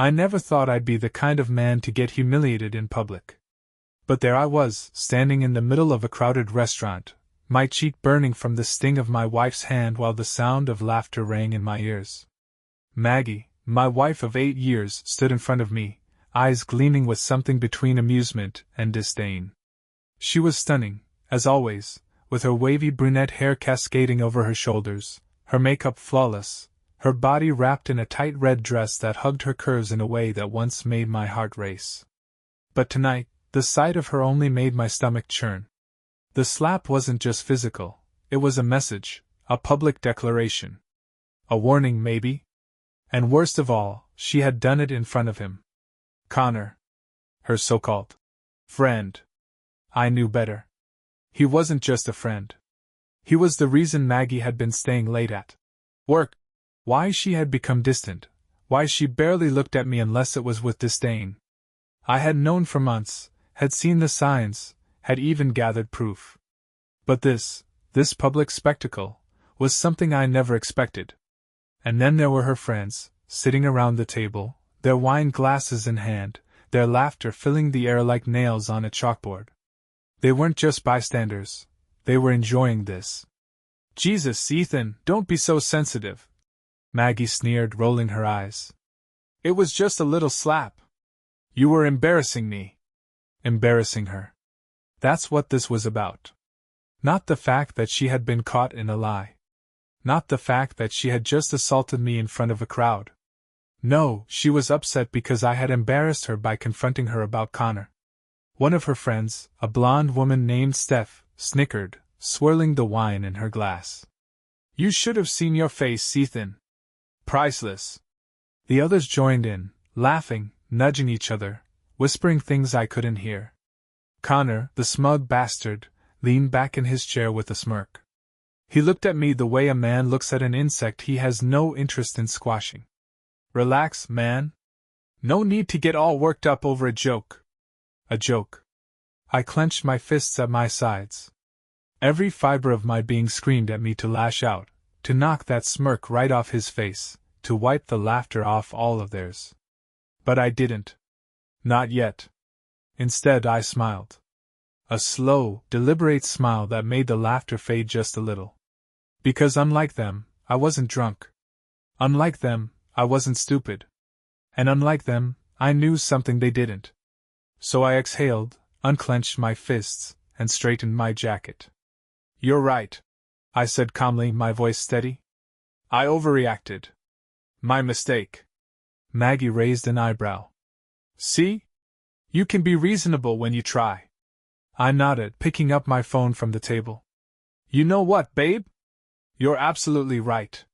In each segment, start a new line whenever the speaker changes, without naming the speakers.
I never thought I'd be the kind of man to get humiliated in public. But there I was, standing in the middle of a crowded restaurant, my cheek burning from the sting of my wife's hand while the sound of laughter rang in my ears. Maggie, my wife of 8 years, stood in front of me, eyes gleaming with something between amusement and disdain. She was stunning, as always, with her wavy brunette hair cascading over her shoulders, her makeup flawless, her body wrapped in a tight red dress that hugged her curves in a way that once made my heart race. But tonight, the sight of her only made my stomach churn. The slap wasn't just physical, it was a message, a public declaration. A warning, maybe? And worst of all, she had done it in front of him. Connor. Her so-called friend. I knew better. He wasn't just a friend. He was the reason Maggie had been staying late at work. Why she had become distant, why she barely looked at me unless it was with disdain. I had known for months, had seen the signs, had even gathered proof. But this public spectacle, was something I never expected. And then there were her friends, sitting around the table, their wine glasses in hand, their laughter filling the air like nails on a chalkboard. They weren't just bystanders, they were enjoying this. Jesus, Ethan, don't be so sensitive, Maggie sneered, rolling her eyes. It was just a little slap. You were embarrassing me. Embarrassing her. That's what this was about. Not the fact that she had been caught in a lie. Not the fact that she had just assaulted me in front of a crowd. No, she was upset because I had embarrassed her by confronting her about Connor. One of her friends, a blonde woman named Steph, snickered, swirling the wine in her glass. You should have seen your face, Ethan. Priceless. The others joined in, laughing, nudging each other, whispering things I couldn't hear. Connor, the smug bastard, leaned back in his chair with a smirk. He looked at me the way a man looks at an insect he has no interest in squashing. Relax, man. No need to get all worked up over a joke. A joke. I clenched my fists at my sides. Every fiber of my being screamed at me to lash out, to knock that smirk right off his face, to wipe the laughter off all of theirs. But I didn't. Not yet. Instead, I smiled. A slow, deliberate smile that made the laughter fade just a little. Because unlike them, I wasn't drunk. Unlike them, I wasn't stupid. And unlike them, I knew something they didn't. So I exhaled, unclenched my fists, and straightened my jacket. You're right, I said calmly, my voice steady. I overreacted. My mistake. Maggie raised an eyebrow. See? You can be reasonable when you try. I nodded, picking up my phone from the table. You know what, babe? You're absolutely right.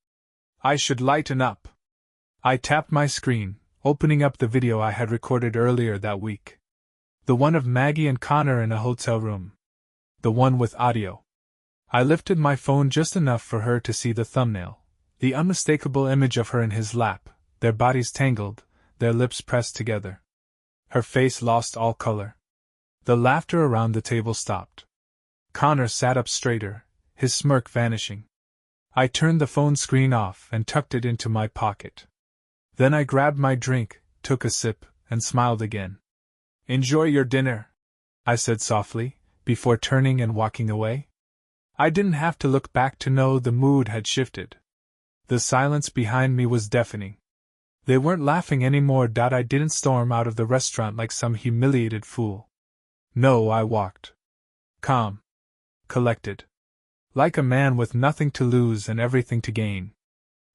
I should lighten up. I tapped my screen, opening up the video I had recorded earlier that week. The one of Maggie and Connor in a hotel room. The one with audio. I lifted my phone just enough for her to see the thumbnail, the unmistakable image of her in his lap, their bodies tangled, their lips pressed together. Her face lost all color. The laughter around the table stopped. Connor sat up straighter, his smirk vanishing. I turned the phone screen off and tucked it into my pocket. Then I grabbed my drink, took a sip, and smiled again. Enjoy your dinner, I said softly, before turning and walking away. I didn't have to look back to know the mood had shifted. The silence behind me was deafening. They weren't laughing anymore. I didn't storm out of the restaurant like some humiliated fool. No, I walked. Calm. Collected. Like a man with nothing to lose and everything to gain.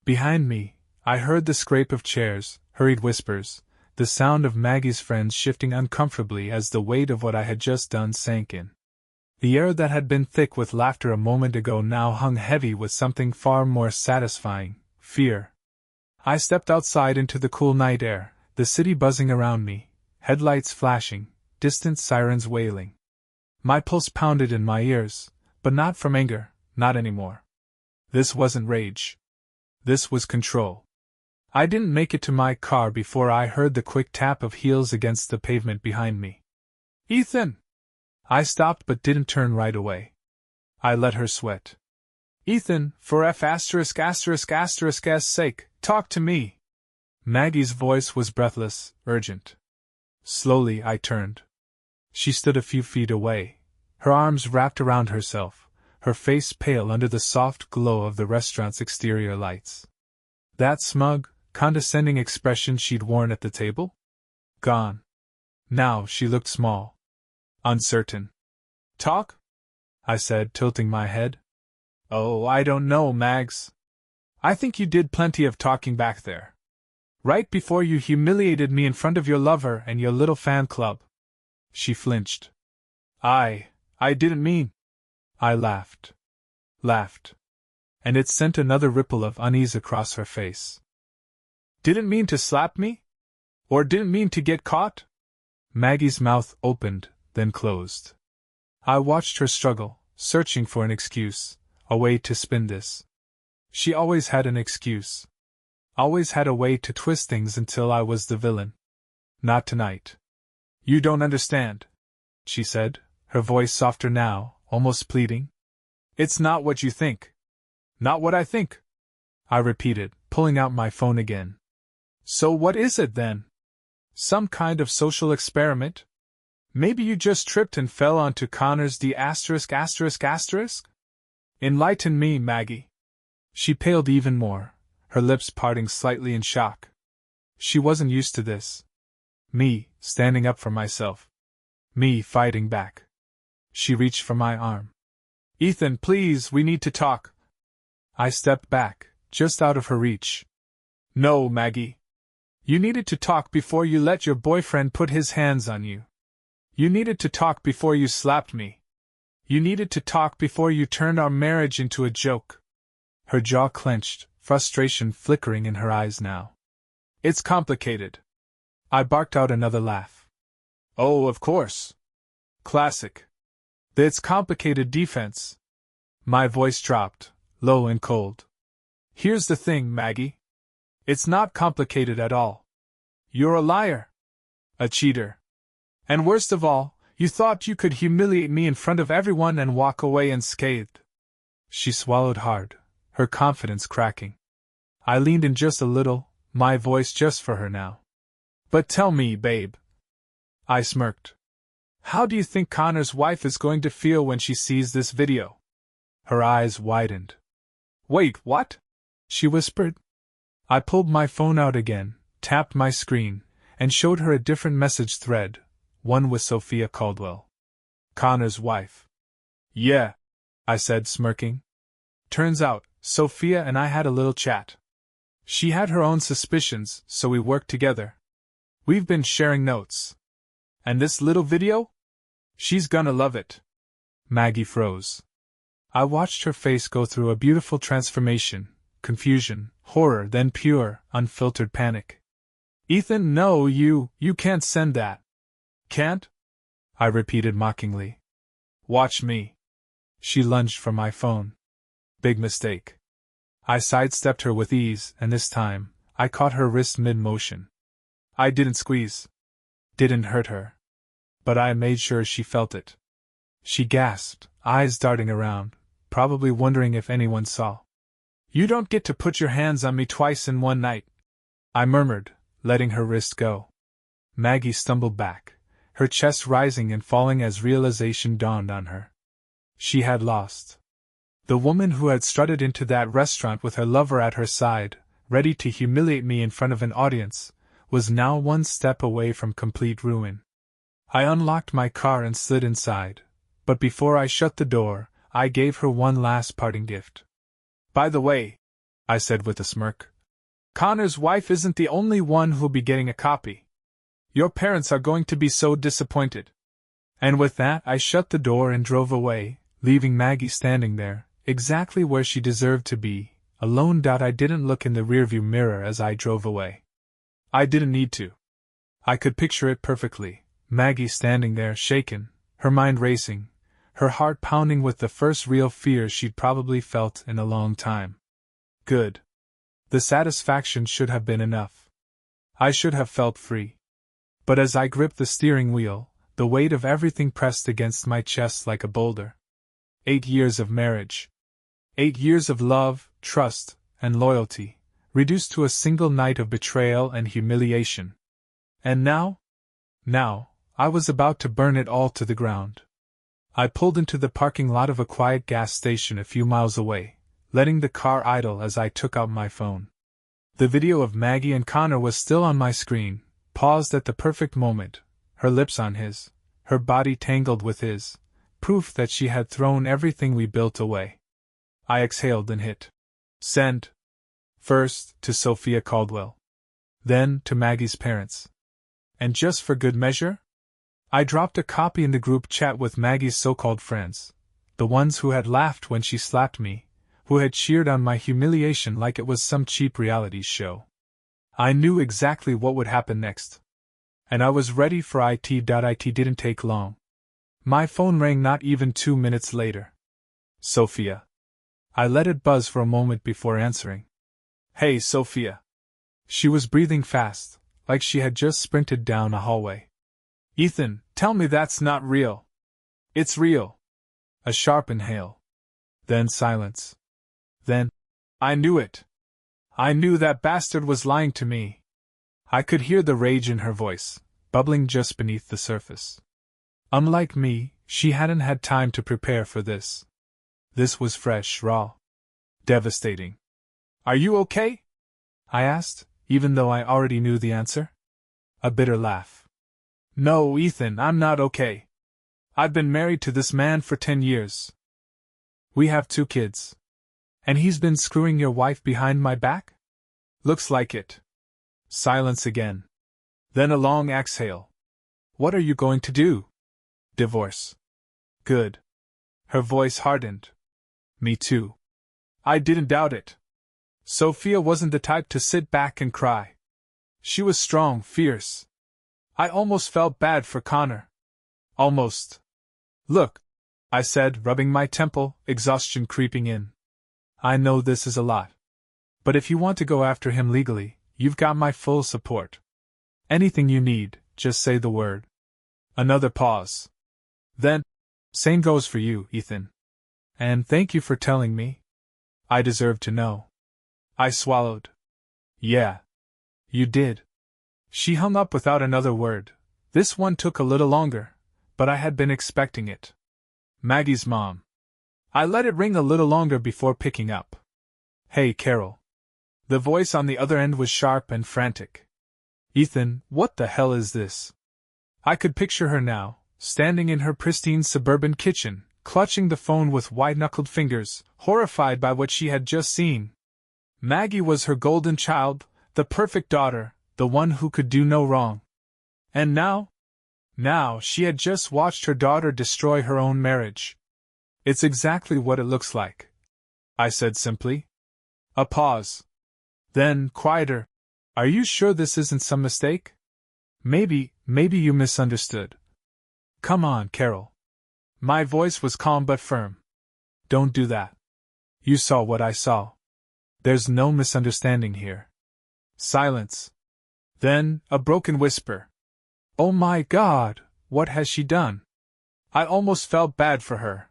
Behind me, I heard the scrape of chairs, hurried whispers, the sound of Maggie's friends shifting uncomfortably as the weight of what I had just done sank in. The air that had been thick with laughter a moment ago now hung heavy with something far more satisfying, fear. I stepped outside into the cool night air, the city buzzing around me, headlights flashing, distant sirens wailing. My pulse pounded in my ears, but not from anger, not anymore. This wasn't rage. This was control. I didn't make it to my car before I heard the quick tap of heels against the pavement behind me. Ethan! I stopped but didn't turn right away. I let her sweat. Ethan, for F***'s sake, talk to me. Maggie's voice was breathless, urgent. Slowly I turned. She stood a few feet away, her arms wrapped around herself, her face pale under the soft glow of the restaurant's exterior lights. That smug, condescending expression she'd worn at the table? Gone. Now she looked small. Uncertain. Talk? I said, tilting my head. Oh, I don't know, Mags. I think you did plenty of talking back there. Right before you humiliated me in front of your lover and your little fan club. She flinched. I didn't mean. I laughed. And it sent another ripple of unease across her face. Didn't mean to slap me? Or didn't mean to get caught? Maggie's mouth opened, then closed. I watched her struggle, searching for an excuse, a way to spin this. She always had an excuse. Always had a way to twist things until I was the villain. Not tonight. You don't understand, she said, her voice softer now, almost pleading. It's not what you think. Not what I think, I repeated, pulling out my phone again. So what is it then? Some kind of social experiment? Maybe you just tripped and fell onto Connor's D******? Enlighten me, Maggie. She paled even more, her lips parting slightly in shock. She wasn't used to this. Me, standing up for myself. Me fighting back. She reached for my arm. Ethan, please, we need to talk. I stepped back, just out of her reach. No, Maggie. You needed to talk before you let your boyfriend put his hands on you. You needed to talk before you slapped me. You needed to talk before you turned our marriage into a joke. Her jaw clenched, frustration flickering in her eyes now. It's complicated. I barked out another laugh. Oh, of course. Classic. It's complicated defense. My voice dropped, low and cold. Here's the thing, Maggie. It's not complicated at all. You're a liar. A cheater. And worst of all, you thought you could humiliate me in front of everyone and walk away unscathed. She swallowed hard, her confidence cracking. I leaned in just a little, my voice just for her now. But tell me, babe. I smirked. How do you think Connor's wife is going to feel when she sees this video? Her eyes widened. Wait, what? She whispered. I pulled my phone out again, tapped my screen, and showed her a different message thread, one with Sophia Caldwell. Connor's wife. Yeah, I said, smirking. Turns out, Sophia and I had a little chat. She had her own suspicions, so we worked together. We've been sharing notes. And this little video? She's gonna love it. Maggie froze. I watched her face go through a beautiful transformation, confusion, horror, then pure, unfiltered panic. Ethan, no, you can't send that. Can't? I repeated mockingly. Watch me. She lunged for my phone. Big mistake. I sidestepped her with ease, and this time, I caught her wrist mid-motion. I didn't squeeze. Didn't hurt her. But I made sure she felt it. She gasped, eyes darting around, probably wondering if anyone saw. You don't get to put your hands on me twice in one night, I murmured, letting her wrist go. Maggie stumbled back, her chest rising and falling as realization dawned on her. She had lost. The woman who had strutted into that restaurant with her lover at her side, ready to humiliate me in front of an audience, was now one step away from complete ruin. I unlocked my car and slid inside, but before I shut the door, I gave her one last parting gift. By the way, I said with a smirk, Connor's wife isn't the only one who'll be getting a copy. Your parents are going to be so disappointed. And with that, I shut the door and drove away, leaving Maggie standing there, exactly where she deserved to be, alone. I didn't look in the rearview mirror as I drove away. I didn't need to. I could picture it perfectly, Maggie standing there shaken, her mind racing, her heart pounding with the first real fear she'd probably felt in a long time. Good. The satisfaction should have been enough. I should have felt free. But as I gripped the steering wheel, the weight of everything pressed against my chest like a boulder. 8 years of marriage. 8 years of love, trust, and loyalty, reduced to a single night of betrayal and humiliation. And now, I was about to burn it all to the ground. I pulled into the parking lot of a quiet gas station a few miles away, letting the car idle as I took out my phone. The video of Maggie and Connor was still on my screen, paused at the perfect moment, her lips on his, her body tangled with his, proof that she had thrown everything we built away. I exhaled and hit send. First to Sophia Caldwell. Then to Maggie's parents. And just for good measure, I dropped a copy in the group chat with Maggie's so-called friends, the ones who had laughed when she slapped me, who had cheered on my humiliation like it was some cheap reality show. I knew exactly what would happen next. And I was ready for it. It didn't take long. My phone rang not even 2 minutes later. Sophia. I let it buzz for a moment before answering. Hey, Sophia. She was breathing fast, like she had just sprinted down a hallway. Ethan, tell me that's not real. It's real. A sharp inhale. Then silence. Then, I knew it. I knew that bastard was lying to me. I could hear the rage in her voice, bubbling just beneath the surface. Unlike me, she hadn't had time to prepare for this. This was fresh, raw. Devastating. Are you okay? I asked, even though I already knew the answer. A bitter laugh. No, Ethan, I'm not okay. I've been married to this man for 10 years. We have 2 kids. And he's been screwing your wife behind my back? Looks like it. Silence again. Then a long exhale. What are you going to do? Divorce. Good. Her voice hardened. Me too. I didn't doubt it. Sophia wasn't the type to sit back and cry. She was strong, fierce. I almost felt bad for Connor. Almost. Look, I said, rubbing my temple, exhaustion creeping in. I know this is a lot. But if you want to go after him legally, you've got my full support. Anything you need, just say the word. Another pause. Then, same goes for you, Ethan. And thank you for telling me. I deserve to know. I swallowed. Yeah. You did. She hung up without another word. This one took a little longer, but I had been expecting it. Maggie's mom. I let it ring a little longer before picking up. Hey, Carol. The voice on the other end was sharp and frantic. Ethan, what the hell is this? I could picture her now, standing in her pristine suburban kitchen, clutching the phone with white-knuckled fingers, horrified by what she had just seen. Maggie was her golden child, the perfect daughter, the one who could do no wrong. And now? Now she had just watched her daughter destroy her own marriage. It's exactly what it looks like, I said simply. A pause. Then, quieter. Are you sure this isn't some mistake? Maybe you misunderstood. Come on, Carol. My voice was calm but firm. Don't do that. You saw what I saw. There's no misunderstanding here. Silence. Then, a broken whisper. Oh my God, what has she done? I almost felt bad for her.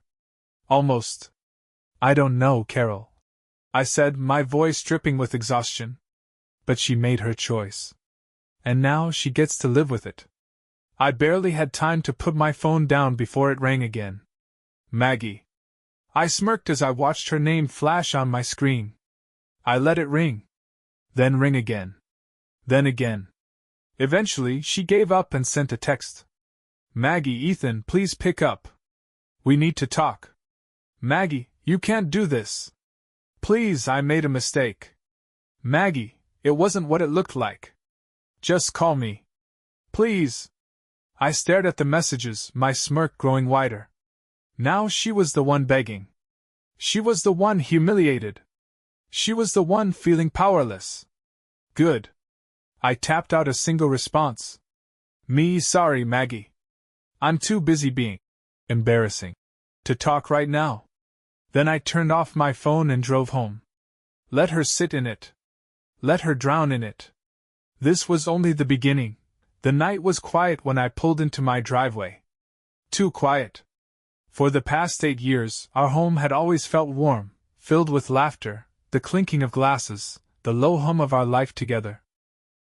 Almost. I don't know, Carol. I said, my voice dripping with exhaustion. But she made her choice. And now she gets to live with it. I barely had time to put my phone down before it rang again. Maggie. I smirked as I watched her name flash on my screen. I let it ring. Then ring again. Then again. Eventually, she gave up and sent a text. Maggie, Ethan, please pick up. We need to talk. Maggie, you can't do this. Please, I made a mistake. Maggie, it wasn't what it looked like. Just call me. Please. I stared at the messages, my smirk growing wider. Now she was the one begging. She was the one humiliated. She was the one feeling powerless. Good. I tapped out a single response. Me sorry, Maggie. I'm too busy being embarrassing to talk right now. Then I turned off my phone and drove home. Let her sit in it. Let her drown in it. This was only the beginning. The night was quiet when I pulled into my driveway. Too quiet. For the past 8 years, our home had always felt warm, filled with laughter, the clinking of glasses, the low hum of our life together.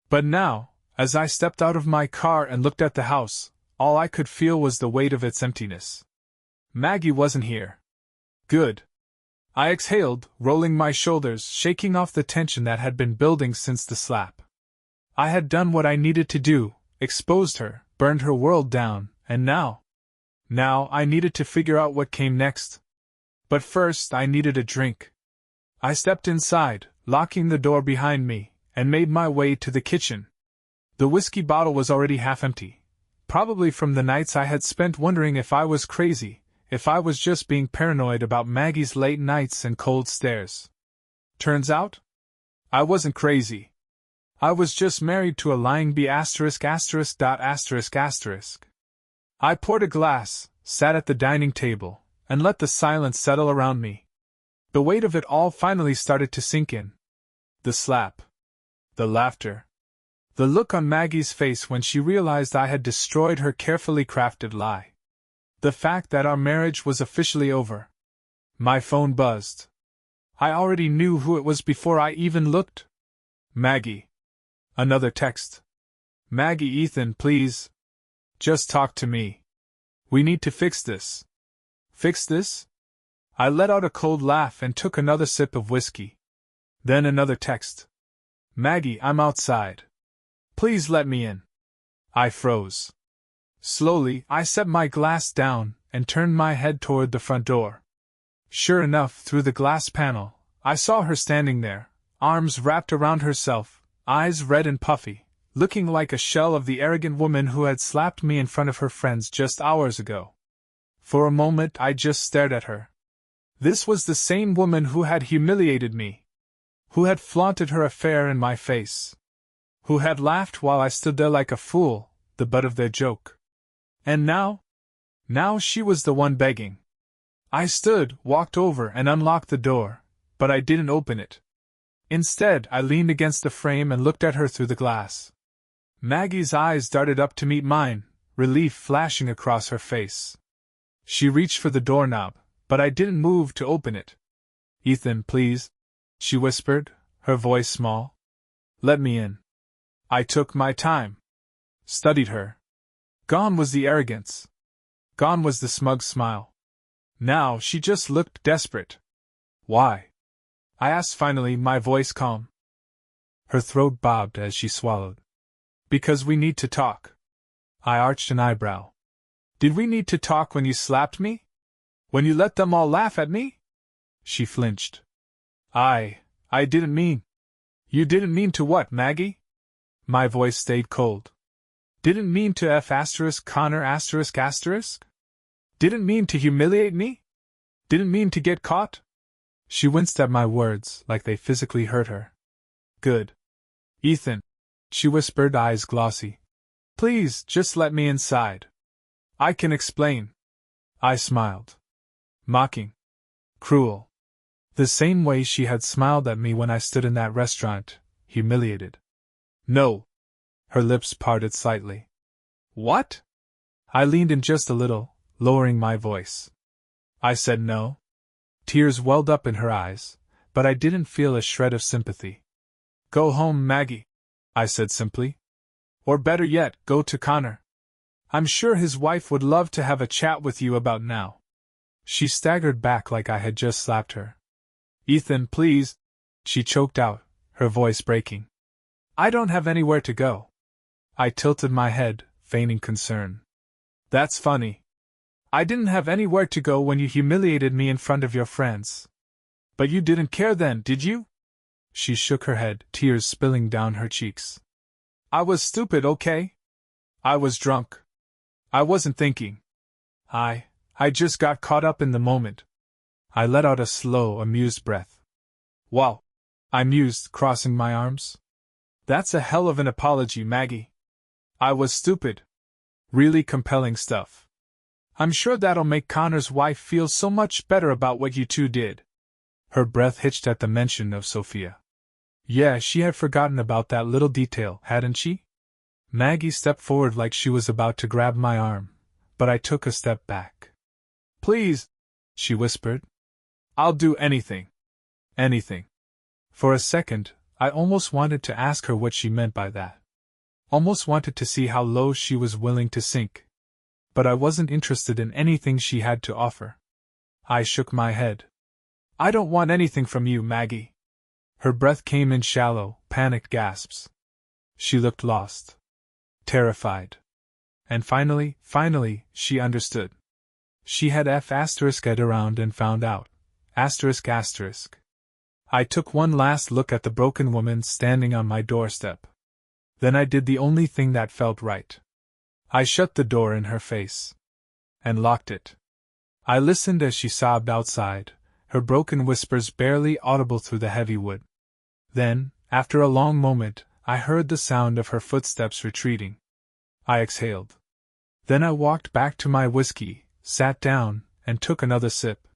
But now, as I stepped out of my car and looked at the house, all I could feel was the weight of its emptiness. Maggie wasn't here. Good. I exhaled, rolling my shoulders, shaking off the tension that had been building since the slap. I had done what I needed to do, exposed her, burned her world down, and now I needed to figure out what came next. But first I needed a drink. I stepped inside, locking the door behind me, and made my way to the kitchen. The whiskey bottle was already half empty, probably from the nights I had spent wondering if I was crazy, if I was just being paranoid about Maggie's late nights and cold stares. Turns out, I wasn't crazy. I was just married to a lying bee ********. I poured a glass, sat at the dining table, and let the silence settle around me. The weight of it all finally started to sink in. The slap. The laughter. The look on Maggie's face when she realized I had destroyed her carefully crafted lie. The fact that our marriage was officially over. My phone buzzed. I already knew who it was before I even looked. Maggie. Another text. Maggie, Ethan, please. Just talk to me. We need to fix this. Fix this? I let out a cold laugh and took another sip of whiskey. Then another text. Maggie, I'm outside. Please let me in. I froze. Slowly, I set my glass down and turned my head toward the front door. Sure enough, through the glass panel, I saw her standing there, arms wrapped around herself, eyes red and puffy, looking like a shell of the arrogant woman who had slapped me in front of her friends just hours ago. For a moment I just stared at her. This was the same woman who had humiliated me, who had flaunted her affair in my face, who had laughed while I stood there like a fool, the butt of their joke. And now she was the one begging. I stood, walked over and unlocked the door, but I didn't open it. Instead, I leaned against the frame and looked at her through the glass. Maggie's eyes darted up to meet mine, relief flashing across her face. She reached for the doorknob, but I didn't move to open it. Ethan, please, she whispered, her voice small. Let me in. I took my time. Studied her. Gone was the arrogance. Gone was the smug smile. Now she just looked desperate. Why? I asked finally, my voice calm. Her throat bobbed as she swallowed. Because we need to talk. I arched an eyebrow. Did we need to talk when you slapped me? When you let them all laugh at me? She flinched. I didn't mean. You didn't mean to what, Maggie? My voice stayed cold. Didn't mean to Connor *****? Didn't mean to humiliate me? Didn't mean to get caught? She winced at my words, like they physically hurt her. Good. Ethan, she whispered, eyes glossy. Please, just let me inside. I can explain. I smiled. Mocking. Cruel. The same way she had smiled at me when I stood in that restaurant, humiliated. No. Her lips parted slightly. What? I leaned in just a little, lowering my voice. I said no. Tears welled up in her eyes, but I didn't feel a shred of sympathy. Go home, Maggie, I said simply. Or better yet, go to Connor. I'm sure his wife would love to have a chat with you about now. She staggered back like I had just slapped her. Ethan, please, she choked out, her voice breaking. I don't have anywhere to go. I tilted my head, feigning concern. That's funny. I didn't have anywhere to go when you humiliated me in front of your friends. But you didn't care then, did you? She shook her head, tears spilling down her cheeks. I was stupid, okay? I was drunk. I wasn't thinking. I just got caught up in the moment. I let out a slow, amused breath. Wow, I mused, crossing my arms. That's a hell of an apology, Maggie. I was stupid. Really compelling stuff. I'm sure that'll make Connor's wife feel so much better about what you two did. Her breath hitched at the mention of Sophia. Yeah, she had forgotten about that little detail, hadn't she? Maggie stepped forward like she was about to grab my arm, but I took a step back. Please, she whispered. I'll do anything. Anything. For a second, I almost wanted to ask her what she meant by that. Almost wanted to see how low she was willing to sink. But I wasn't interested in anything she had to offer. I shook my head. I don't want anything from you, Maggie. Her breath came in shallow, panicked gasps. She looked lost. Terrified. And finally, she understood. She had *ed around and found out. ***. I took one last look at the broken woman standing on my doorstep. Then I did the only thing that felt right. I shut the door in her face. And locked it. I listened as she sobbed outside, her broken whispers barely audible through the heavy wood. Then, after a long moment, I heard the sound of her footsteps retreating. I exhaled. Then I walked back to my whiskey, sat down, and took another sip.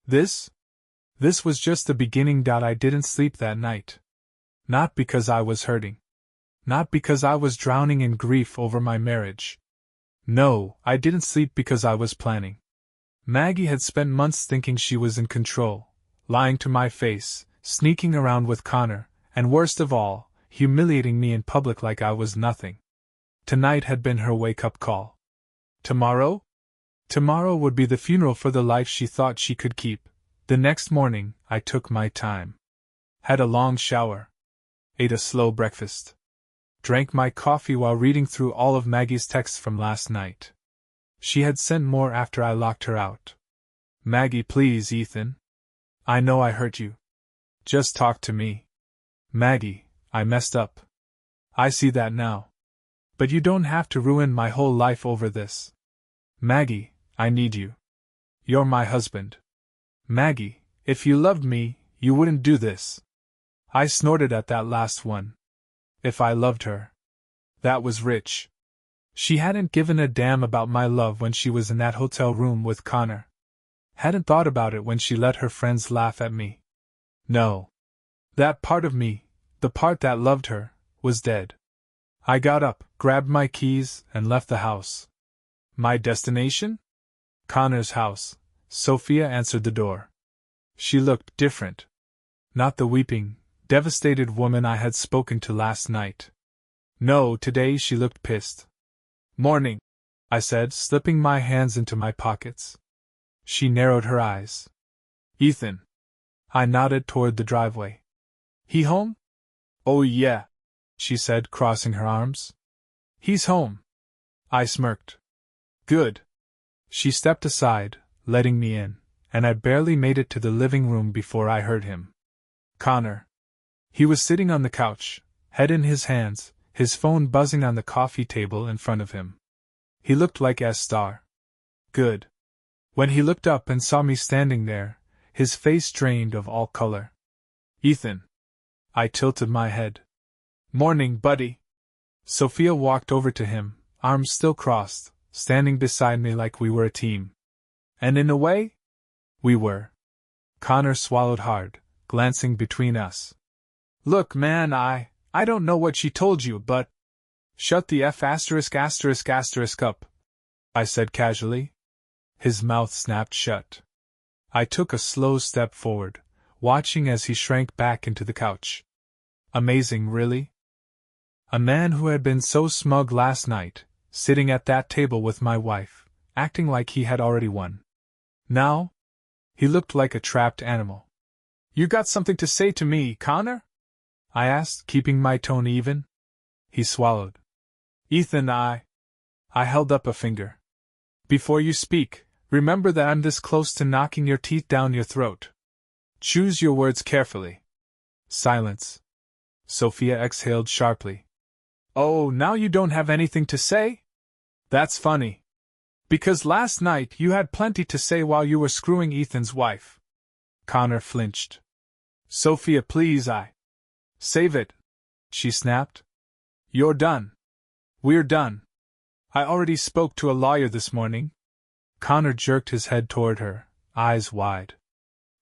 This was just the beginning. I didn't sleep that night. Not because I was hurting. Not because I was drowning in grief over my marriage. No, I didn't sleep because I was planning. Maggie had spent months thinking she was in control, lying to my face, sneaking around with Connor, and worst of all, humiliating me in public like I was nothing. Tonight had been her wake-up call. Tomorrow? Tomorrow would be the funeral for the life she thought she could keep. The next morning, I took my time. Had a long shower. Ate a slow breakfast. Drank my coffee while reading through all of Maggie's texts from last night. She had sent more after I locked her out. Maggie, please, Ethan. I know I hurt you. Just talk to me. Maggie, I messed up. I see that now. But you don't have to ruin my whole life over this. Maggie, I need you. You're my husband. Maggie, if you loved me, you wouldn't do this. I snorted at that last one. If I loved her. That was rich. She hadn't given a damn about my love when she was in that hotel room with Connor. Hadn't thought about it when she let her friends laugh at me. No. That part of me, the part that loved her, was dead. I got up, grabbed my keys, and left the house. My destination? Connor's house. Sophia answered the door. She looked different. Not the weeping, devastated woman I had spoken to last night. No, today she looked pissed. Morning, I said, slipping my hands into my pockets. She narrowed her eyes. Ethan. I nodded toward the driveway. He home? Oh yeah, she said, crossing her arms. He's home. I smirked. Good. She stepped aside, letting me in, and I barely made it to the living room before I heard him. Connor. He was sitting on the couch, head in his hands, his phone buzzing on the coffee table in front of him. He looked like ***. Good. When he looked up and saw me standing there, his face drained of all color. Ethan. I tilted my head. Morning, buddy. Sophia walked over to him, arms still crossed, standing beside me like we were a team. And in a way, we were. Connor swallowed hard, glancing between us. Look, man, I don't know what she told you, but... Shut the up, I said casually. His mouth snapped shut. I took a slow step forward, watching as he shrank back into the couch. Amazing, really? A man who had been so smug last night, sitting at that table with my wife, acting like he had already won. Now? He looked like a trapped animal. You got something to say to me, Connor? I asked, keeping my tone even. He swallowed. Ethan, I held up a finger. Before you speak, remember that I'm this close to knocking your teeth down your throat. Choose your words carefully. Silence. Sophia exhaled sharply. Oh, now you don't have anything to say? That's funny. Because last night you had plenty to say while you were screwing Ethan's wife. Connor flinched. Sophia, please, Save it, she snapped. You're done. We're done. I already spoke to a lawyer this morning. Connor jerked his head toward her, eyes wide.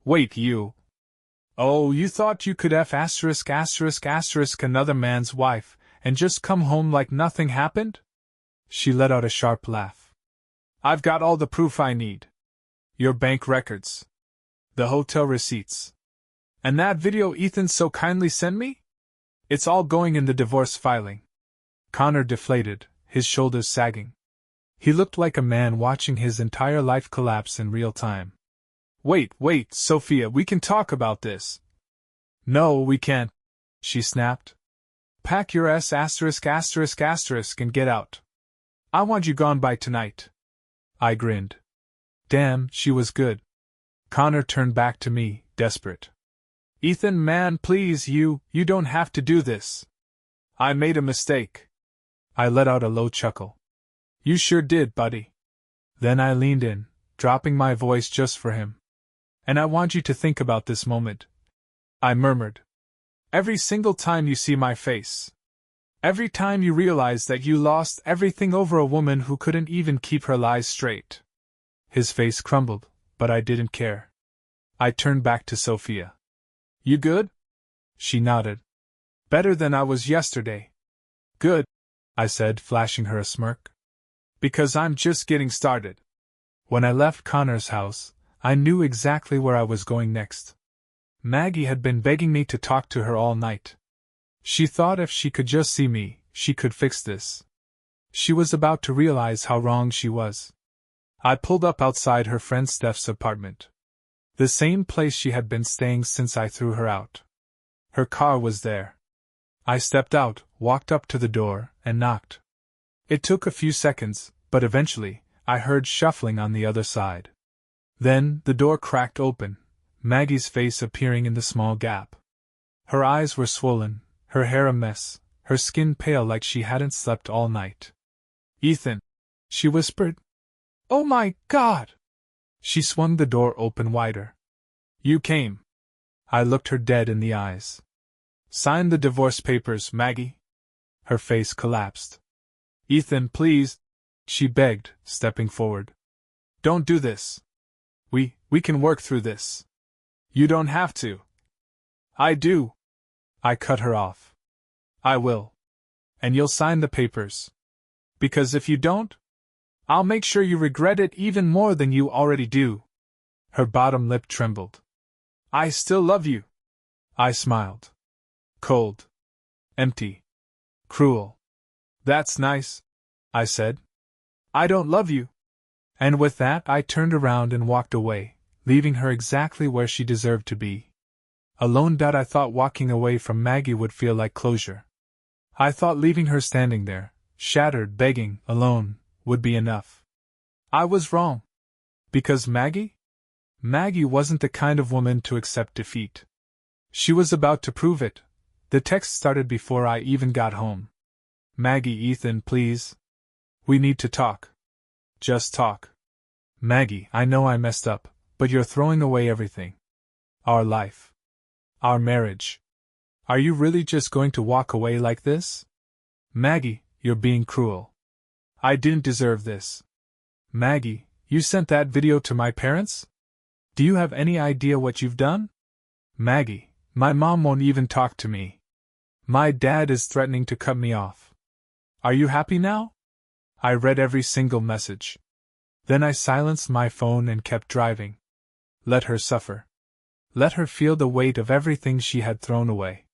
Wait, you. Oh, you thought you could *** another man's wife, and just come home like nothing happened? She let out a sharp laugh. I've got all the proof I need. Your bank records. The hotel receipts. And that video Ethan so kindly sent me? It's all going in the divorce filing. Connor deflated, his shoulders sagging. He looked like a man watching his entire life collapse in real time. Wait, Sophia, we can talk about this. No, we can't, she snapped. Pack your S*** and get out. I want you gone by tonight. I grinned. Damn, she was good. Connor turned back to me, desperate. Ethan, man, please, you don't have to do this. I made a mistake. I let out a low chuckle. You sure did, buddy. Then I leaned in, dropping my voice just for him. And I want you to think about this moment, I murmured. Every single time you see my face. Every time you realize that you lost everything over a woman who couldn't even keep her lies straight. His face crumbled, but I didn't care. I turned back to Sophia. You good? She nodded. Better than I was yesterday. Good, I said, flashing her a smirk. Because I'm just getting started. When I left Connor's house, I knew exactly where I was going next. Maggie had been begging me to talk to her all night. She thought if she could just see me, she could fix this. She was about to realize how wrong she was. I pulled up outside her friend Steph's apartment. The same place she had been staying since I threw her out. Her car was there. I stepped out, walked up to the door, and knocked. It took a few seconds, but eventually, I heard shuffling on the other side. Then, the door cracked open, Maggie's face appearing in the small gap. Her eyes were swollen, her hair a mess, her skin pale like she hadn't slept all night. Ethan, she whispered. Oh my God! She swung the door open wider. You came. I looked her dead in the eyes. Sign the divorce papers, Maggie. Her face collapsed. Ethan, please, she begged, stepping forward. Don't do this. We can work through this. You don't have to. I do. I cut her off. I will. And you'll sign the papers. Because if you don't, I'll make sure you regret it even more than you already do. Her bottom lip trembled. I still love you. I smiled. Cold. Empty. Cruel. That's nice, I said. I don't love you. And with that I turned around and walked away, leaving her exactly where she deserved to be. Alone. I thought walking away from Maggie would feel like closure. I thought leaving her standing there, shattered, begging, alone, would be enough. I was wrong. Because Maggie wasn't the kind of woman to accept defeat. She was about to prove it. The text started before I even got home. Maggie, Ethan, please. We need to talk. Just talk. Maggie, I know I messed up, but you're throwing away everything. Our life. Our marriage. Are you really just going to walk away like this? Maggie, you're being cruel. I didn't deserve this. Maggie, you sent that video to my parents? Do you have any idea what you've done? Maggie, my mom won't even talk to me. My dad is threatening to cut me off. Are you happy now? I read every single message. Then I silenced my phone and kept driving. Let her suffer. Let her feel the weight of everything she had thrown away.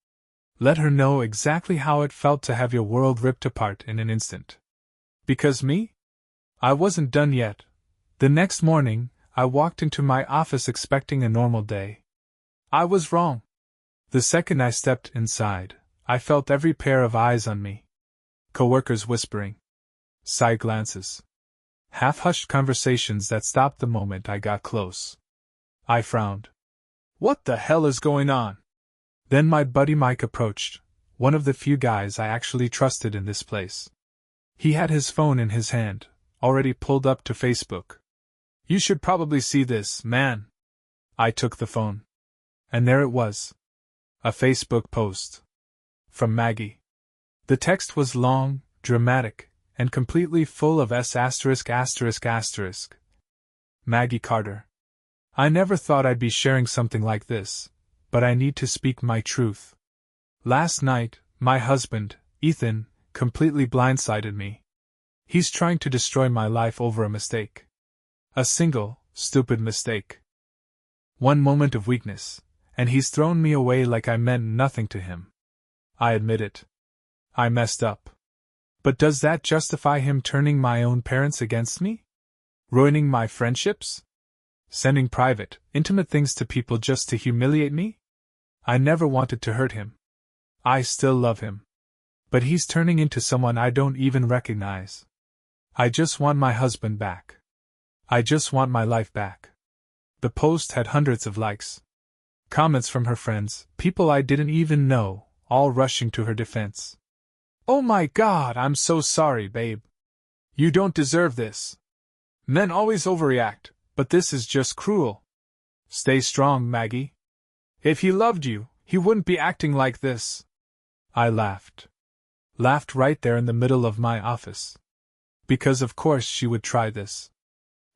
Let her know exactly how it felt to have your world ripped apart in an instant. Because me? I wasn't done yet. The next morning, I walked into my office expecting a normal day. I was wrong. The second I stepped inside, I felt every pair of eyes on me. Coworkers whispering. Side glances. Half-hushed conversations that stopped the moment I got close. I frowned. What the hell is going on? Then my buddy Mike approached, one of the few guys I actually trusted in this place. He had his phone in his hand, already pulled up to Facebook. You should probably see this, man. I took the phone. And there it was. A Facebook post. From Maggie. The text was long, dramatic, and completely full of S******. Maggie Carter. I never thought I'd be sharing something like this, but I need to speak my truth. Last night, my husband, Ethan, completely blindsided me. He's trying to destroy my life over a mistake. A single, stupid mistake. One moment of weakness, and he's thrown me away like I meant nothing to him. I admit it. I messed up. But does that justify him turning my own parents against me? Ruining my friendships? Sending private, intimate things to people just to humiliate me? I never wanted to hurt him. I still love him. But he's turning into someone I don't even recognize. I just want my husband back. I just want my life back. The post had hundreds of likes. Comments from her friends, people I didn't even know, all rushing to her defense. Oh my God, I'm so sorry, babe. You don't deserve this. Men always overreact, but this is just cruel. Stay strong, Maggie. If he loved you, he wouldn't be acting like this. I laughed. Laughed right there in the middle of my office. Because of course she would try this.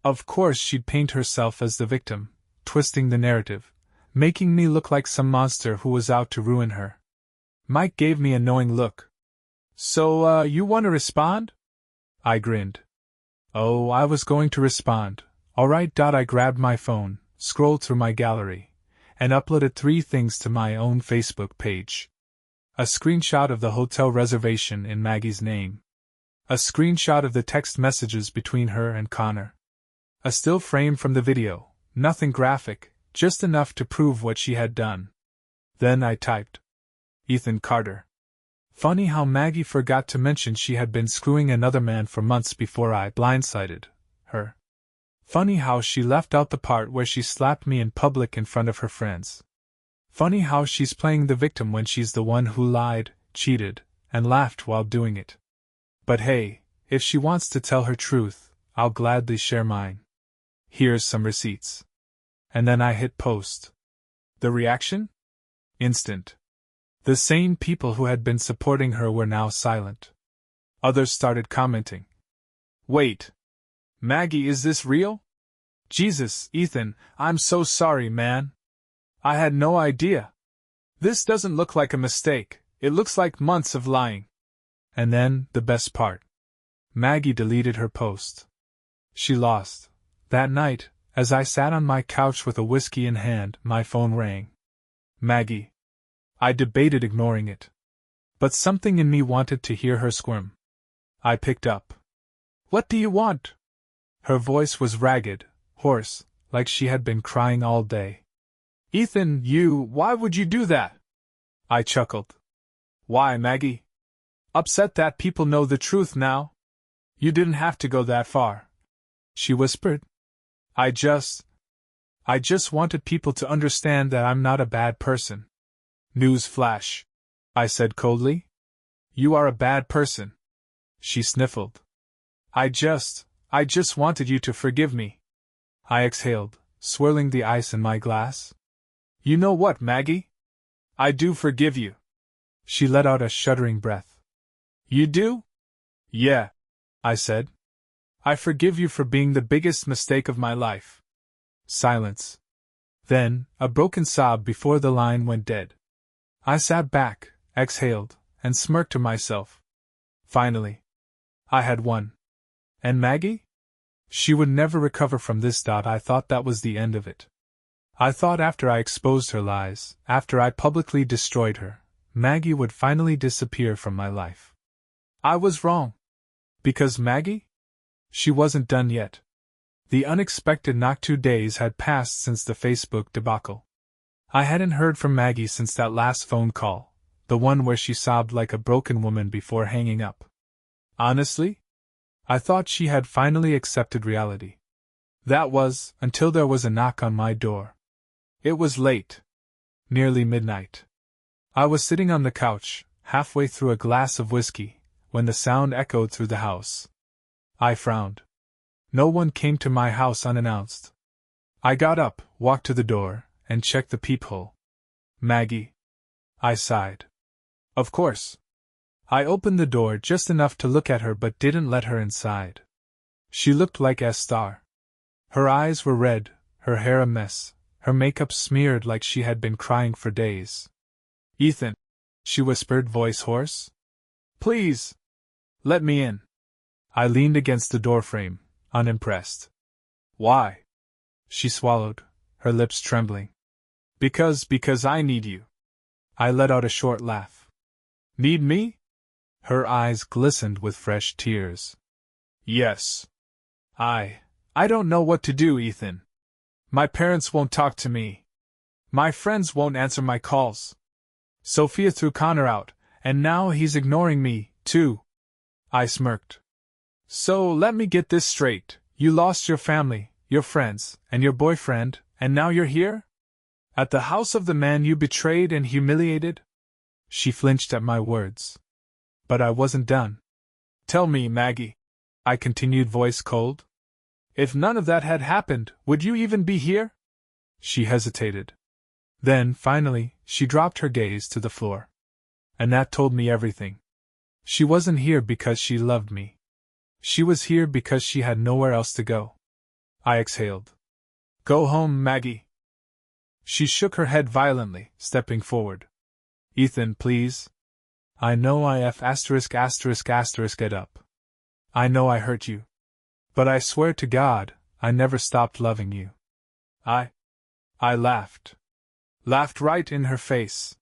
Of course she'd paint herself as the victim, twisting the narrative, making me look like some monster who was out to ruin her. Mike gave me a knowing look. So, you want to respond? I grinned. Oh, I was going to respond. Alright. I grabbed my phone, scrolled through my gallery, and uploaded 3 things to my own Facebook page. A screenshot of the hotel reservation in Maggie's name. A screenshot of the text messages between her and Connor. A still frame from the video, nothing graphic, just enough to prove what she had done. Then I typed, Ethan Carter. Funny how Maggie forgot to mention she had been screwing another man for months before I blindsided her. Funny how she left out the part where she slapped me in public in front of her friends. Funny how she's playing the victim when she's the one who lied, cheated, and laughed while doing it. But hey, if she wants to tell her truth, I'll gladly share mine. Here's some receipts. And then I hit post. The reaction? Instant. The same people who had been supporting her were now silent. Others started commenting. Wait. Maggie, is this real? Jesus, Ethan, I'm so sorry, man. I had no idea. This doesn't look like a mistake, it looks like months of lying. And then, the best part. Maggie deleted her post. She lost. That night, as I sat on my couch with a whiskey in hand, my phone rang. Maggie. I debated ignoring it. But something in me wanted to hear her squirm. I picked up. What do you want? Her voice was ragged, hoarse, like she had been crying all day. Ethan, why would you do that? I chuckled. Why, Maggie? Upset that people know the truth now? You didn't have to go that far. She whispered. I just wanted people to understand that I'm not a bad person. News flash, I said coldly. You are a bad person. She sniffled. I just wanted you to forgive me. I exhaled, swirling the ice in my glass. You know what, Maggie? I do forgive you. She let out a shuddering breath. You do? Yeah, I said. I forgive you for being the biggest mistake of my life. Silence. Then, a broken sob before the line went dead. I sat back, exhaled, and smirked to myself. Finally. I had won. And Maggie? She would never recover from this. I thought that was the end of it. I thought after I exposed her lies, after I publicly destroyed her, Maggie would finally disappear from my life. I was wrong. Because Maggie? She wasn't done yet. The unexpected knock. 2 days had passed since the Facebook debacle. I hadn't heard from Maggie since that last phone call, the one where she sobbed like a broken woman before hanging up. Honestly? I thought she had finally accepted reality. That was, until there was a knock on my door. It was late. Nearly midnight. I was sitting on the couch, halfway through a glass of whiskey, when the sound echoed through the house. I frowned. No one came to my house unannounced. I got up, walked to the door, and checked the peephole. Maggie. I sighed. Of course. I opened the door just enough to look at her but didn't let her inside. She looked like S*. Her eyes were red, her hair a mess, her makeup smeared like she had been crying for days. Ethan, she whispered, voice hoarse. Please. Let me in. I leaned against the doorframe, unimpressed. Why? She swallowed, her lips trembling. Because I need you. I let out a short laugh. Need me? Her eyes glistened with fresh tears. Yes. I don't know what to do, Ethan. My parents won't talk to me. My friends won't answer my calls. Sophia threw Connor out, and now he's ignoring me, too. I smirked. So let me get this straight. You lost your family, your friends, and your boyfriend, and now you're here? At the house of the man you betrayed and humiliated? She flinched at my words. But I wasn't done. Tell me, Maggie, I continued, voice cold. If none of that had happened, would you even be here? She hesitated. Then, finally, she dropped her gaze to the floor. And that told me everything. She wasn't here because she loved me. She was here because she had nowhere else to go. I exhaled. Go home, Maggie. She shook her head violently, stepping forward. Ethan, please. I know I get up. I know I hurt you. But I swear to God, I never stopped loving you. I laughed. Laughed right in her face.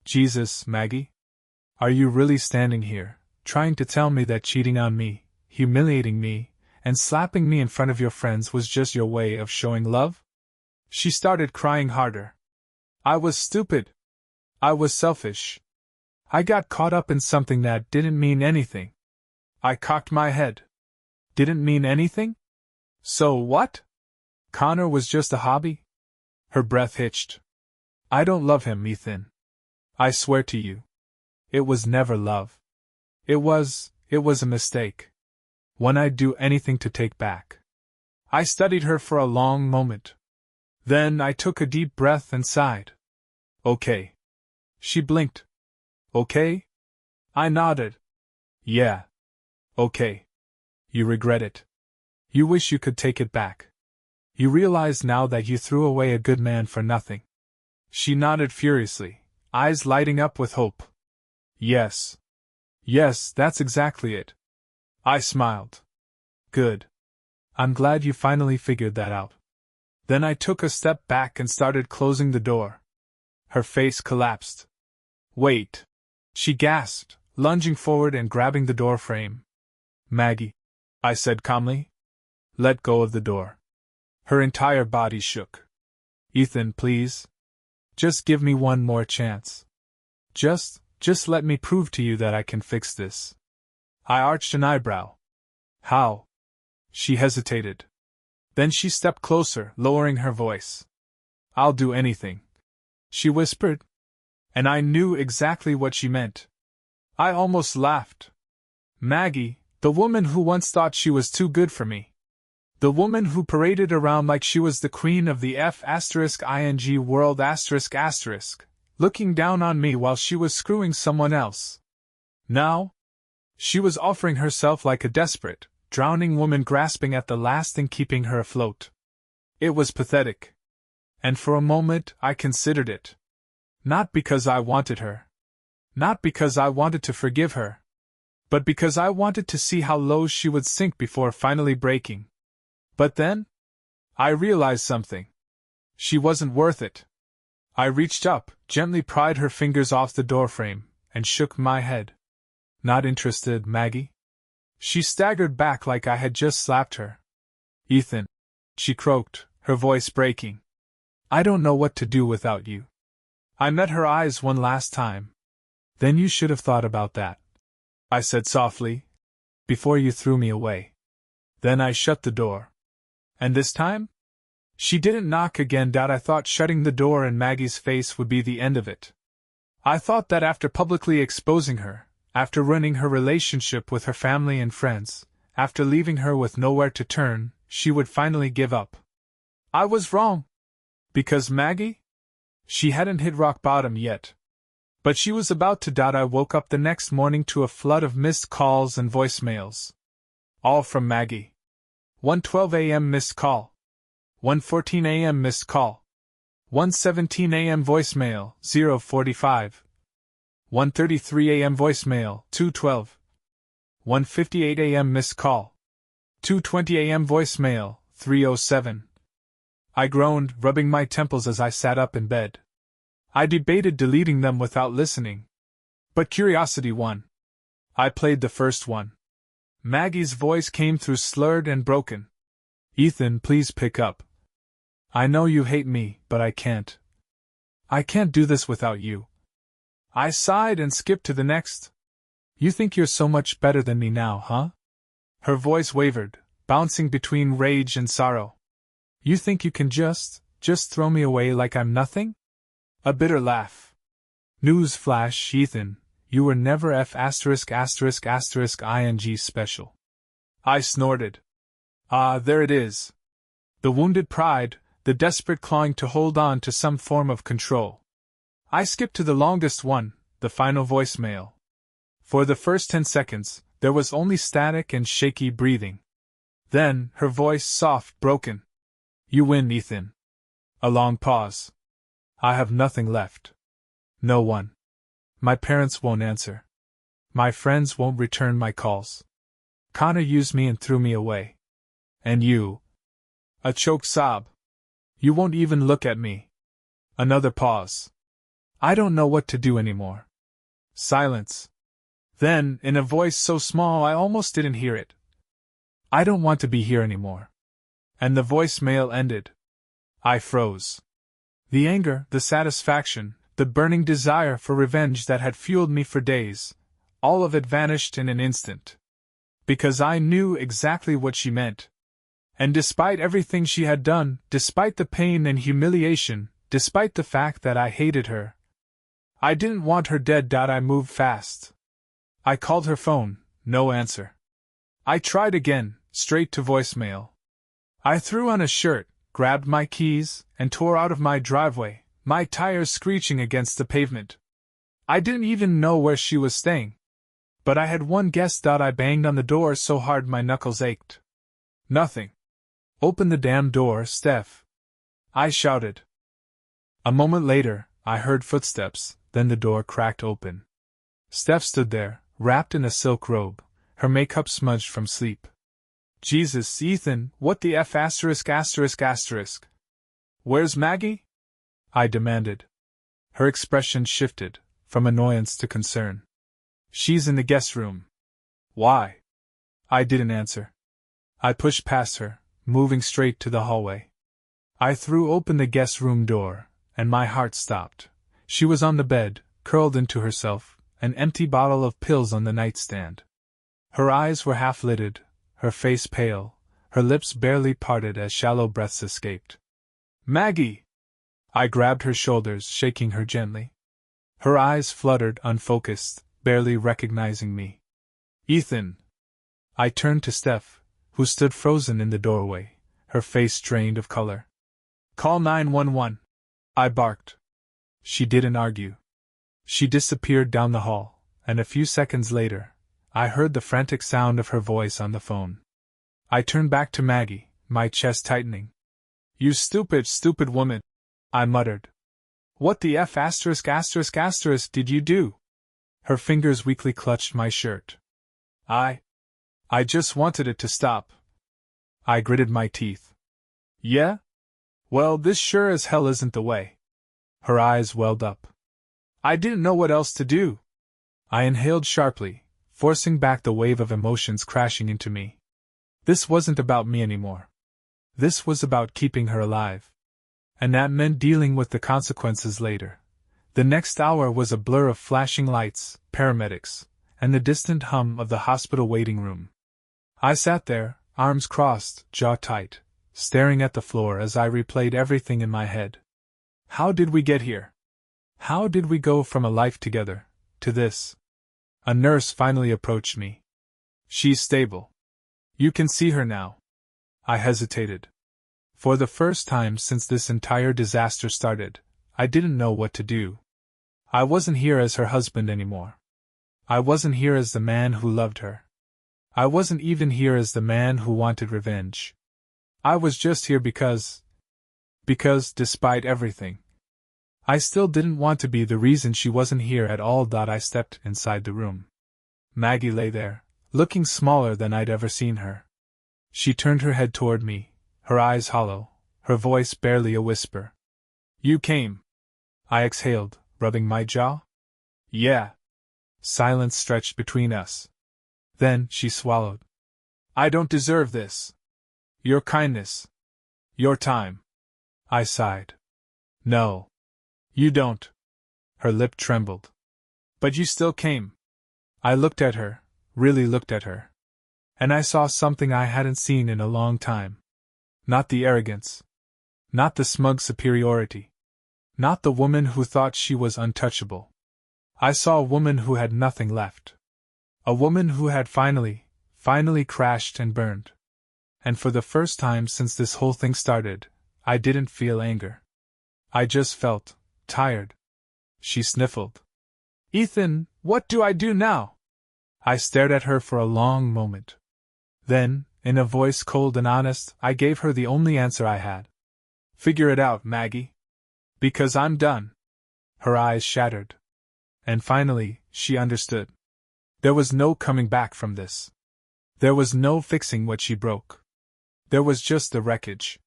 Jesus, Maggie? Are you really standing here, trying to tell me that cheating on me, humiliating me, and slapping me in front of your friends was just your way of showing love? She started crying harder. I was stupid. I was selfish. I got caught up in something that didn't mean anything. I cocked my head. Didn't mean anything? So what? Connor was just a hobby? Her breath hitched. I don't love him, Ethan. I swear to you. It was never love. It was a mistake. One I'd do anything to take back. I studied her for a long moment. Then I took a deep breath and sighed. Okay. She blinked. Okay? I nodded. Yeah. Okay. You regret it. You wish you could take it back. You realize now that you threw away a good man for nothing. She nodded furiously, eyes lighting up with hope. Yes. Yes, that's exactly it. I smiled. Good. I'm glad you finally figured that out. Then I took a step back and started closing the door. Her face collapsed. Wait. She gasped, lunging forward and grabbing the door frame. Maggie, I said calmly. Let go of the door. Her entire body shook. Ethan, please. Just give me one more chance. Just let me prove to you that I can fix this. I arched an eyebrow. How? She hesitated. Then she stepped closer, lowering her voice. I'll do anything, she whispered. And I knew exactly what she meant. I almost laughed. Maggie, the woman who once thought she was too good for me. The woman who paraded around like she was the queen of the F***ing world***, looking down on me while she was screwing someone else. Now, she was offering herself like a desperate, drowning woman grasping at the last thing keeping her afloat. It was pathetic. And for a moment I considered it. Not because I wanted her. Not because I wanted to forgive her. But because I wanted to see how low she would sink before finally breaking. But then, I realized something. She wasn't worth it. I reached up, gently pried her fingers off the doorframe, and shook my head. Not interested, Maggie? She staggered back like I had just slapped her. Ethan, she croaked, her voice breaking. I don't know what to do without you. I met her eyes one last time. Then you should have thought about that, I said softly, before you threw me away. Then I shut the door. And this time? She didn't knock again. I thought shutting the door in Maggie's face would be the end of it. I thought that after publicly exposing her, after ruining her relationship with her family and friends, after leaving her with nowhere to turn, she would finally give up. I was wrong. Because Maggie? She hadn't hit rock bottom yet. But she was about to. I woke up the next morning to a flood of missed calls and voicemails. All from Maggie. 1:12 a.m. missed call. 1:14 a.m. missed call. 1:17 a.m. voicemail, 0:45. 1:33 a.m. voicemail, 2:12. 1:58 a.m. missed call. 2:20 a.m. voicemail, 3:07. I groaned, rubbing my temples as I sat up in bed. I debated deleting them without listening. But curiosity won. I played the first one. Maggie's voice came through slurred and broken. Ethan, please pick up. I know you hate me, but I can't. I can't do this without you. I sighed and skipped to the next. You think you're so much better than me now, huh? Her voice wavered, bouncing between rage and sorrow. You think you can just throw me away like I'm nothing? A bitter laugh. News flash, Ethan, you were never ****ing special. I snorted. Ah, there it is. The wounded pride, the desperate clawing to hold on to some form of control. I skipped to the longest one, the final voicemail. For the first 10 seconds, there was only static and shaky breathing. Then, her voice soft, broken. You win, Ethan. A long pause. I have nothing left. No one. My parents won't answer. My friends won't return my calls. Connor used me and threw me away. And you. A choked sob. You won't even look at me. Another pause. I don't know what to do anymore. Silence. Then, in a voice so small I almost didn't hear it. I don't want to be here anymore. And the voicemail ended. I froze. The anger, the satisfaction, the burning desire for revenge that had fueled me for days, all of it vanished in an instant. Because I knew exactly what she meant. And despite everything she had done, despite the pain and humiliation, despite the fact that I hated her, I didn't want her dead. I moved fast. I called her phone, no answer. I tried again, straight to voicemail. I threw on a shirt, grabbed my keys, and tore out of my driveway, my tires screeching against the pavement. I didn't even know where she was staying. But I had one guess. I banged on the door so hard my knuckles ached. Nothing. Open the damn door, Steph. I shouted. A moment later, I heard footsteps, then the door cracked open. Steph stood there, wrapped in a silk robe, her makeup smudged from sleep. Jesus, Ethan, what the F*******? Where's Maggie? I demanded. Her expression shifted, from annoyance to concern. She's in the guest room. Why? I didn't answer. I pushed past her, moving straight to the hallway. I threw open the guest room door, and my heart stopped. She was on the bed, curled into herself, an empty bottle of pills on the nightstand. Her eyes were half-lidded, her face pale, her lips barely parted as shallow breaths escaped. Maggie! I grabbed her shoulders, shaking her gently. Her eyes fluttered, unfocused, barely recognizing me. Ethan! I turned to Steph, who stood frozen in the doorway, her face drained of color. Call 911. I barked. She didn't argue. She disappeared down the hall, and a few seconds later, I heard the frantic sound of her voice on the phone. I turned back to Maggie, my chest tightening. You stupid woman, I muttered. What the F*** did you do? Her fingers weakly clutched my shirt. I just wanted it to stop. I gritted my teeth. Yeah? Well, this sure as hell isn't the way. Her eyes welled up. I didn't know what else to do. I inhaled sharply, forcing back the wave of emotions crashing into me. This wasn't about me anymore. This was about keeping her alive. And that meant dealing with the consequences later. The next hour was a blur of flashing lights, paramedics, and the distant hum of the hospital waiting room. I sat there, arms crossed, jaw tight, staring at the floor as I replayed everything in my head. How did we get here? How did we go from a life together to this? A nurse finally approached me. She's stable. You can see her now. I hesitated. For the first time since this entire disaster started, I didn't know what to do. I wasn't here as her husband anymore. I wasn't here as the man who loved her. I wasn't even here as the man who wanted revenge. I was just here because, despite everything, I still didn't want to be the reason she wasn't here at all. I stepped inside the room. Maggie lay there, looking smaller than I'd ever seen her. She turned her head toward me, her eyes hollow, her voice barely a whisper. You came. I exhaled, rubbing my jaw. Yeah. Silence stretched between us. Then she swallowed. I don't deserve this. Your kindness. Your time. I sighed. No. You don't. Her lip trembled. But you still came. I looked at her, really looked at her. And I saw something I hadn't seen in a long time. Not the arrogance. Not the smug superiority. Not the woman who thought she was untouchable. I saw a woman who had nothing left. A woman who had finally crashed and burned. And for the first time since this whole thing started, I didn't feel anger. I just felt tired. She sniffled. Ethan, what do I do now? I stared at her for a long moment. Then, in a voice cold and honest, I gave her the only answer I had. Figure it out, Maggie. Because I'm done. Her eyes shattered. And finally, she understood. There was no coming back from this. There was no fixing what she broke. There was just the wreckage.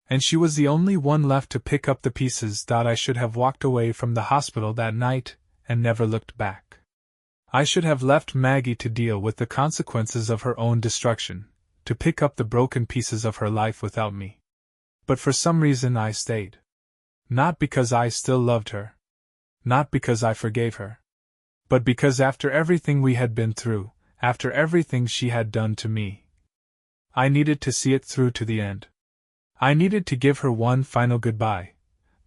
And she was the only one left to pick up the pieces. I should have walked away from the hospital that night and never looked back. I should have left Maggie to deal with the consequences of her own destruction, to pick up the broken pieces of her life without me. But for some reason I stayed. Not because I still loved her. Not because I forgave her. But because after everything we had been through, after everything she had done to me, I needed to see it through to the end. I needed to give her one final goodbye.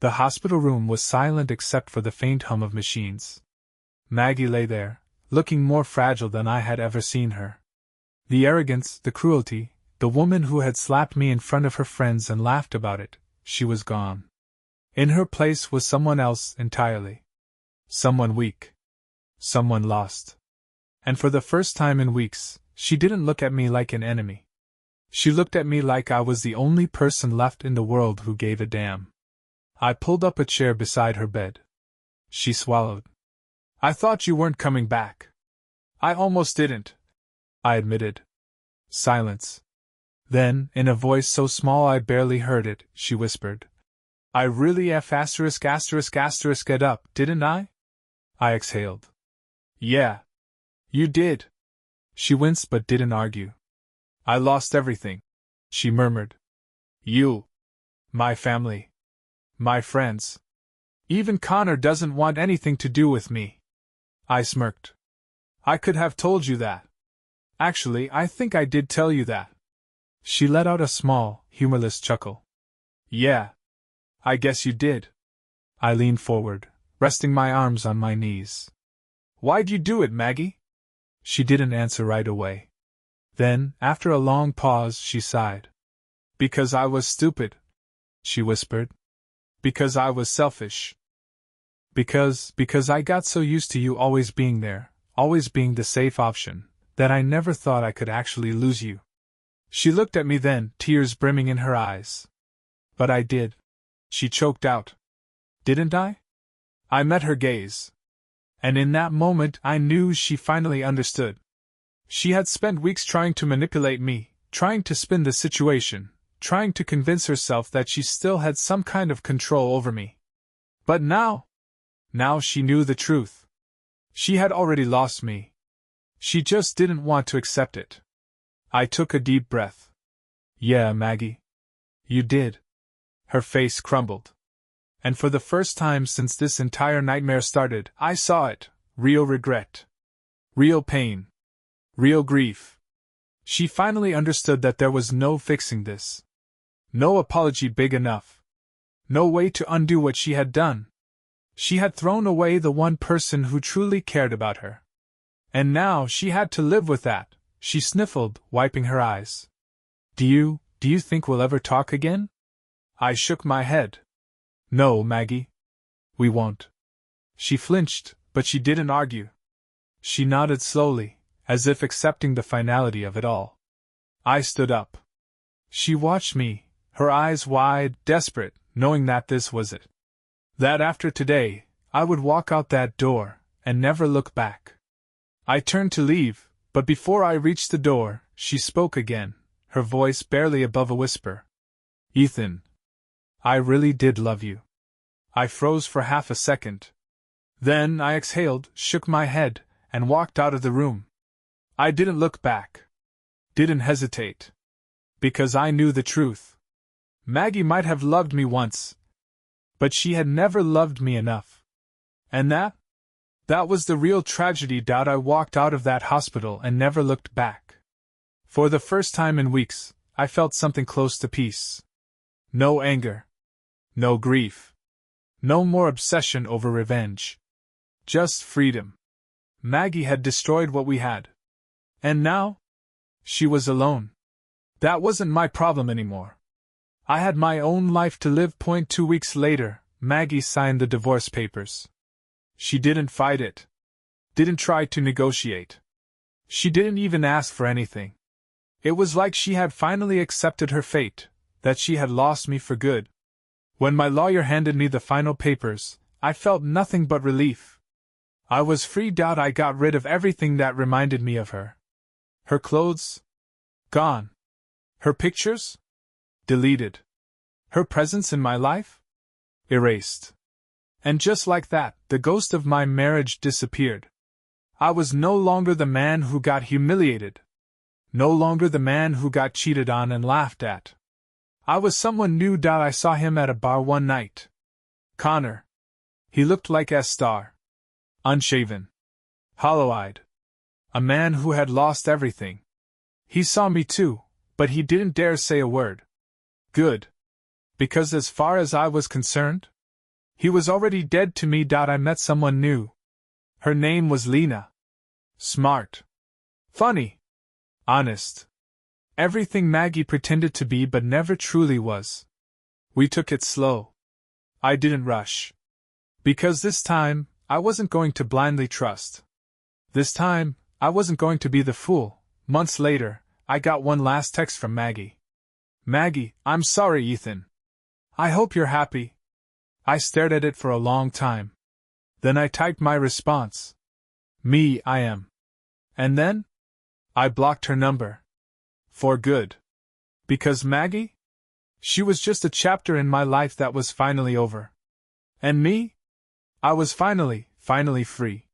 The hospital room was silent except for the faint hum of machines. Maggie lay there, looking more fragile than I had ever seen her. The arrogance, the cruelty, the woman who had slapped me in front of her friends and laughed about it, she was gone. In her place was someone else entirely. Someone weak. Someone lost. And for the first time in weeks, she didn't look at me like an enemy. She looked at me like I was the only person left in the world who gave a damn. I pulled up a chair beside her bed. She swallowed. I thought you weren't coming back. I almost didn't, I admitted. Silence. Then, in a voice so small I barely heard it, she whispered. I really get up, didn't I? I exhaled. Yeah. You did. She winced but didn't argue. I lost everything, she murmured. You. My family. My friends. Even Connor doesn't want anything to do with me. I smirked. I could have told you that. Actually, I think I did tell you that. She let out a small, humorless chuckle. Yeah. I guess you did. I leaned forward, resting my arms on my knees. Why'd you do it, Maggie? She didn't answer right away. Then, after a long pause, she sighed. Because I was stupid, she whispered. Because I was selfish. Because I got so used to you always being there, always being the safe option, that I never thought I could actually lose you. She looked at me then, tears brimming in her eyes. But I did. She choked out. Didn't I? I met her gaze. And in that moment I knew she finally understood. She had spent weeks trying to manipulate me, trying to spin the situation, trying to convince herself that she still had some kind of control over me. But now she knew the truth. She had already lost me. She just didn't want to accept it. I took a deep breath. Yeah, Maggie. You did. Her face crumbled. And for the first time since this entire nightmare started, I saw it. Real regret. Real pain. Real grief. She finally understood that there was no fixing this. No apology big enough. No way to undo what she had done. She had thrown away the one person who truly cared about her. And now she had to live with that, she sniffled, wiping her eyes. Do you think we'll ever talk again? I shook my head. No, Maggie. We won't. She flinched, but she didn't argue. She nodded slowly, as if accepting the finality of it all. I stood up. She watched me, her eyes wide, desperate, knowing that this was it. That after today, I would walk out that door, and never look back. I turned to leave, but before I reached the door, she spoke again, her voice barely above a whisper. Ethan. I really did love you. I froze for half a second. Then I exhaled, shook my head, and walked out of the room. I didn't look back. Didn't hesitate. Because I knew the truth. Maggie might have loved me once, but she had never loved me enough. And that was the real tragedy. I walked out of that hospital and never looked back. For the first time in weeks, I felt something close to peace. No anger. No grief. No more obsession over revenge. Just freedom. Maggie had destroyed what we had. And now? She was alone. That wasn't my problem anymore. I had my own life to live. 2 weeks later, Maggie signed the divorce papers. She didn't fight it. Didn't try to negotiate. She didn't even ask for anything. It was like she had finally accepted her fate, that she had lost me for good. When my lawyer handed me the final papers, I felt nothing but relief. I was free. I got rid of everything that reminded me of her. Her clothes? Gone. Her pictures? Deleted. Her presence in my life? Erased. And just like that, the ghost of my marriage disappeared. I was no longer the man who got humiliated. No longer the man who got cheated on and laughed at. I was someone new. I saw him at a bar one night. Connor. He looked like S-Star. Unshaven. Hollow-eyed. A man who had lost everything. He saw me too, but he didn't dare say a word. Good. Because as far as I was concerned, he was already dead to me. I met someone new. Her name was Lena. Smart. Funny. Honest. Everything Maggie pretended to be but never truly was. We took it slow. I didn't rush. Because this time, I wasn't going to blindly trust. This time, I wasn't going to be the fool. Months later, I got one last text from Maggie. Maggie, I'm sorry, Ethan. I hope you're happy. I stared at it for a long time. Then I typed my response. Me, I am. And then? I blocked her number. For good. Because Maggie? She was just a chapter in my life that was finally over. And me? I was finally free.